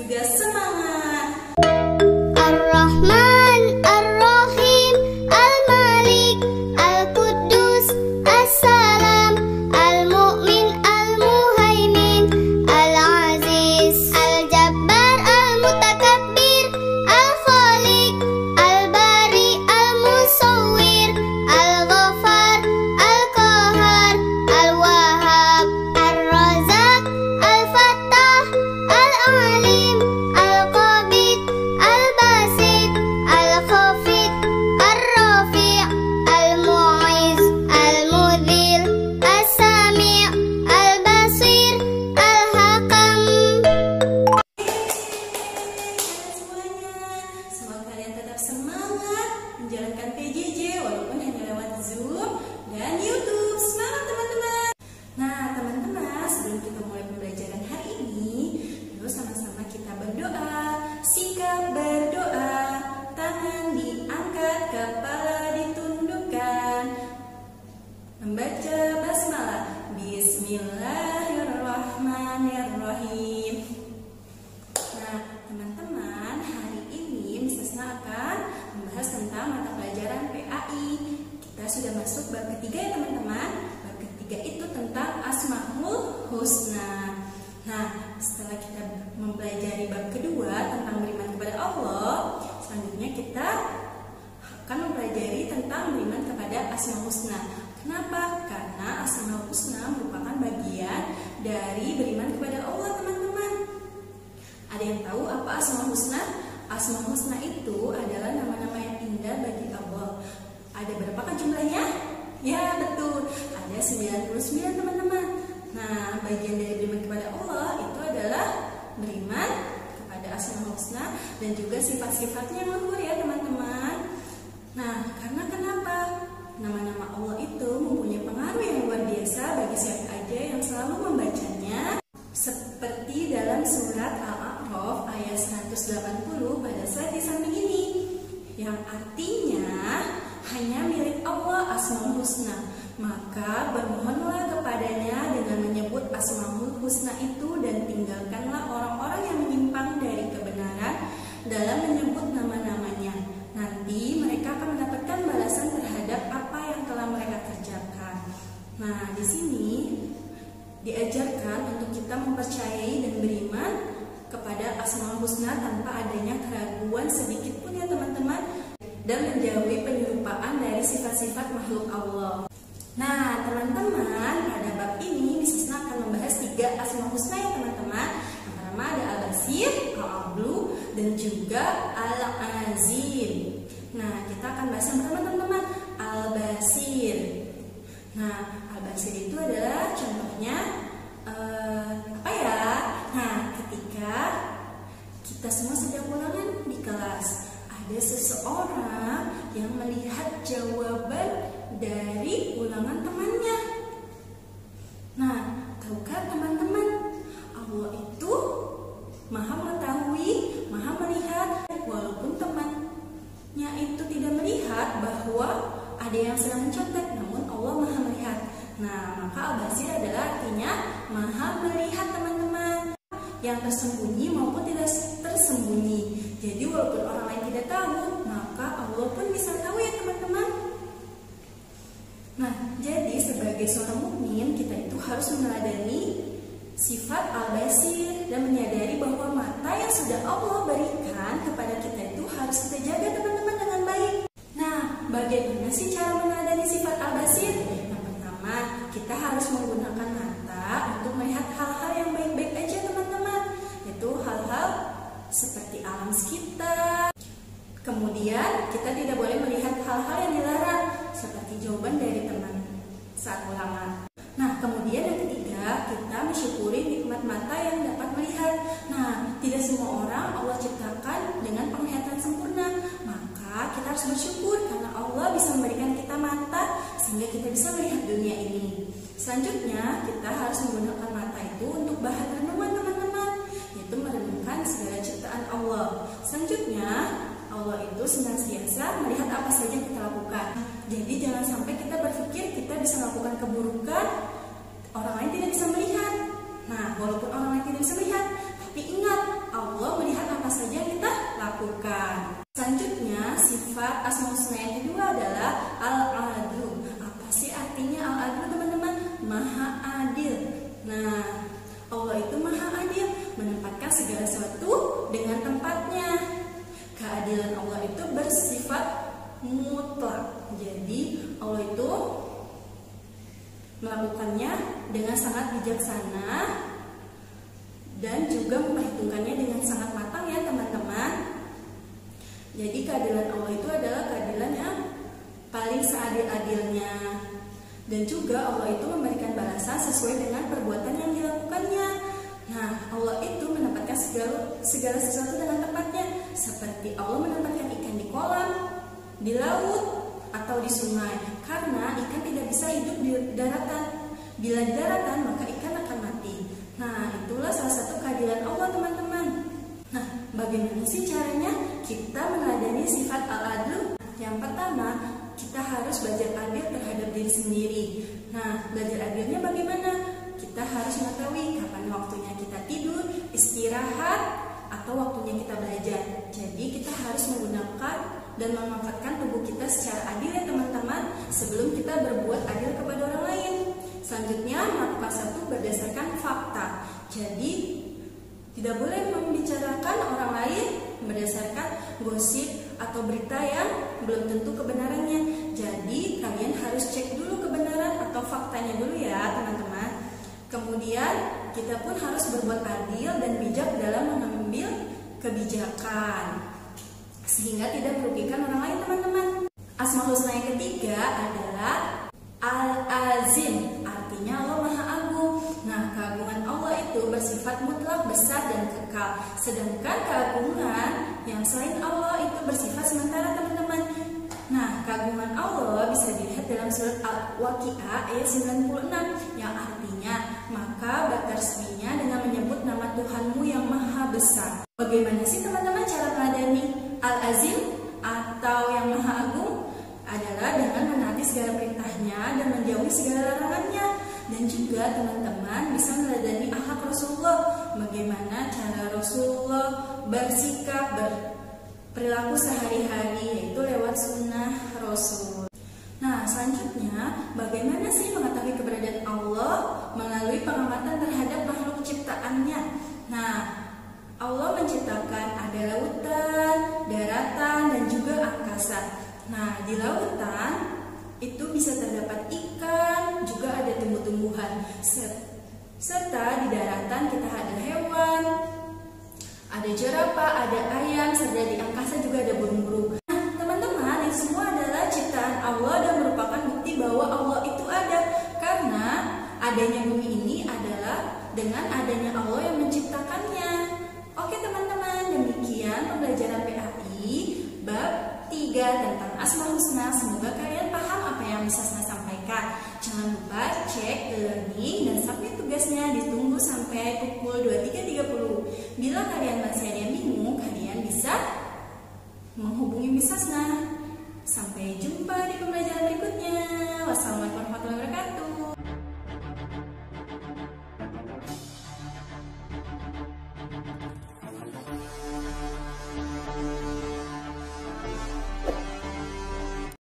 juga semangat. Ar-Rahman, Ar-Rahim, Al-Malik, Al-Quddus, As-Salam, Al-Mu'min, Al-Muhaimin, Al-Aziz, Al-Jabbar, Al-Mutakabbir, Al-Khaliq, Al-Bari, Al-Musawwir, Al-Ghaffar, Al-Qahhar, Al-Wahhab, Ar-Razzaq, Al-Fattah, Al-Alim, Al-Qabid, Al-Basit, Al-Khafid, Ar-Rafi', Al-Mu'iz, Al-Mudhil, As-Sami', Al-Basir, Al-Hakam. Semuanya, semoga kalian tetap semangat menjalankan PJJ walaupun hanya lewat Zoom dan YouTube. Semangat teman-teman. Nah teman-teman, sebelum kita mulai pembelajaran hari ini, yuk sama-sama kita berdoa. Sikap berdoa, tangan diangkat, kepala ditundukkan. Membaca basmalah. Bismillahirrahmanirrahim. Nah, teman-teman, hari ini Miss Asna akan membahas tentang mata pelajaran PAI. Kita sudah masuk bab ketiga ya teman-teman. Bab ketiga itu tentang Asmaul Husna. Nah, setelah kita mempelajari bab kedua tentang beriman kepada Allah, selanjutnya kita akan mempelajari tentang beriman kepada Asmaul Husna. Kenapa? Karena Asmaul Husna merupakan bagian dari beriman kepada Allah teman-teman. Ada yang tahu apa Asmaul Husna? Asmaul Husna itu adalah nama-nama yang indah bagi Allah. Ada berapakah jumlahnya? Ya betul, ada 99 teman-teman. Nah, bagian dari beriman kepada Allah itu adalah beriman kepada Asmaul Husna dan juga sifat-sifatnya yang luhur ya teman-teman. Nah, karena kenapa? Nama-nama Allah itu mempunyai pengaruh yang luar biasa bagi siapa aja yang selalu membacanya. Seperti dalam surat Al-A'raf ayat 180 pada slide di samping ini, yang artinya hanya milik Allah Asmaul Husna. Maka bermohonlah kepadanya dengan menyebut Asmaul Husna itu dan tinggalkanlah orang-orang yang menyimpang dari kebenaran dalam menyebut nama-namanya. Nanti mereka akan mendapatkan balasan terhadap apa yang telah mereka kerjakan. Nah, di sini diajarkan untuk kita mempercayai dan beriman kepada Asmaul Husna tanpa adanya keraguan sedikit pun ya teman-teman, dan menjauhi penyerupaan dari sifat-sifat makhluk Allah. Nah teman-teman, pada bab ini Miss Asna akan membahas 3 Asmaul Husna ya teman-teman. Yang pertama ada Al-Basir, Al-Ablu, dan juga Al-Azim. Nah, kita akan bahas yang pertama teman-teman, Al-Basir. Nah, Al-Basir itu adalah contohnya apa ya? Nah, ketika kita semua sedang ulangan di kelas, ada seseorang yang melihat jawaban dari ulangan temannya. Nah, tahukah teman-teman, Allah itu Maha mengetahui, Maha melihat, walaupun temannya itu tidak melihat bahwa ada yang sedang mencatat, namun Allah Maha melihat. Nah, maka Al-Basir adalah artinya Maha melihat teman-teman, yang tersembunyi maupun tidak tersembunyi. Jadi walaupun orang lain tidak tahu, maka Allah pun bisa tahu ya teman-teman. Nah, jadi sebagai seorang mukmin, kita itu harus meneladani sifat Al-Basir dan menyadari bahwa mata yang sudah Allah berikan kepada kita itu harus kita jaga teman-teman dengan baik. Nah, bagaimana sih cara meneladani sifat Al-Basir? Yang pertama, kita harus menggunakan mata untuk melihat hal-hal yang baik-baik aja teman-teman, yaitu hal-hal seperti alam sekitar. Kemudian kita tidak boleh melihat hal-hal yang dilarang, seperti jawaban dari teman saat ulangan. Nah, kemudian yang ketiga, kita mensyukuri nikmat mata yang dapat melihat. Nah, tidak semua orang Allah ciptakan dengan penglihatan sempurna. Maka kita harus bersyukur karena Allah bisa memberikan kita mata sehingga kita bisa melihat dunia ini. Selanjutnya, kita harus menggunakan mata itu untuk bahan renungan teman-teman, yaitu merenungkan segala ciptaan Allah. Selanjutnya, Allah itu senantiasa melihat apa saja yang kita lakukan. Jadi jangan sampai kita berpikir kita bisa melakukan keburukan, orang lain tidak bisa melihat. Nah, walaupun orang lain tidak bisa melihat, tapi ingat Allah lakukan. Selanjutnya, sifat Asmaul Husna yang kedua adalah Al-Adlu. Apa sih artinya Al-Adlu, teman-teman? Maha adil. Nah, Allah itu maha adil, menempatkan segala sesuatu dengan tempatnya. Keadilan Allah itu bersifat mutlak. Jadi Allah itu melakukannya dengan sangat bijaksana dan juga memperhitungkannya dengan sangat matang ya teman-teman. Jadi keadilan Allah itu adalah keadilan yang paling seadil-adilnya. Dan juga Allah itu memberikan balasan sesuai dengan perbuatan yang dilakukannya. Nah, Allah itu menempatkan segala sesuatu dengan tempatnya. Seperti Allah menempatkan ikan di kolam, di laut, atau di sungai. Karena ikan tidak bisa hidup di daratan. Bila di daratan, maka ikan akan mati. Nah, itulah salah satu keadilan Allah, teman-teman. Nah, bagaimana sih caranya kita meneladani sifat Al-Adlu? Yang pertama, kita harus belajar adil terhadap diri sendiri. Nah, belajar adilnya bagaimana? Kita harus mengetahui kapan waktunya kita tidur, istirahat, atau waktunya kita belajar. Jadi kita harus menggunakan dan memanfaatkan tubuh kita secara adil ya teman-teman, sebelum kita berbuat adil kepada orang lain. Selanjutnya, melakukan satu berdasarkan fakta. Jadi tidak boleh membicarakan orang lain berdasarkan gosip atau berita yang belum tentu kebenarannya. Jadi kalian harus cek dulu kebenaran atau faktanya dulu ya teman-teman. Kemudian kita pun harus berbuat adil dan bijak dalam mengambil kebijakan sehingga tidak merugikan orang lain teman-teman. Asmaul Husna yang ketiga adalah Al-Azim, artinya Allah Maha Agung. Nah, keagungan Allah itu bersifat mutlak, besar, dan kekal. Sedangkan keagungan yang selain Allah itu bersifat sementara teman-teman. Nah, keagungan Allah bisa dilihat dalam surat Al-Waqi'ah ayat 96 yang artinya, maka bertasbihnya dengan menyebut nama Tuhanmu yang Maha Besar. Bagaimana sih teman-teman cara meladani Al-Azim atau yang Maha Agung? Adalah dengan menaati segala perintahnya dan menjauhi segala larangannya. Dan juga teman-teman bisa meneladani akhlak Rasulullah. Bagaimana cara Rasulullah bersikap, berperilaku sehari-hari, yaitu lewat sunnah Rasul. Nah, selanjutnya bagaimana sih mengetahui keberadaan Allah? Melalui pengamatan terhadap makhluk ciptaannya. Nah, Allah menciptakan ada lautan, daratan, dan juga angkasa. Nah, di lautan itu bisa terdapat ikan, juga ada tumbuh-tumbuhan. Serta di daratan kita ada hewan, ada jerapah, ada ayam, serta di angkasa juga ada burung-burung. Nah, teman-teman, ini semua adalah ciptaan Allah dan merupakan bukti bahwa Allah itu ada. Karena adanya bumi ini adalah dengan adanya Allah yang menciptakannya. Oke teman-teman, demikian pembelajaran PAI bab 3 tentang Asmaul Husna. Semoga kalian paham apa yang bisa saya sampaikan. Jangan lupa cek e-learning dan submit tugasnya, ditunggu sampai pukul 23.30. Bila kalian masih ada yang bingung, kalian bisa menghubungi Miss Hasna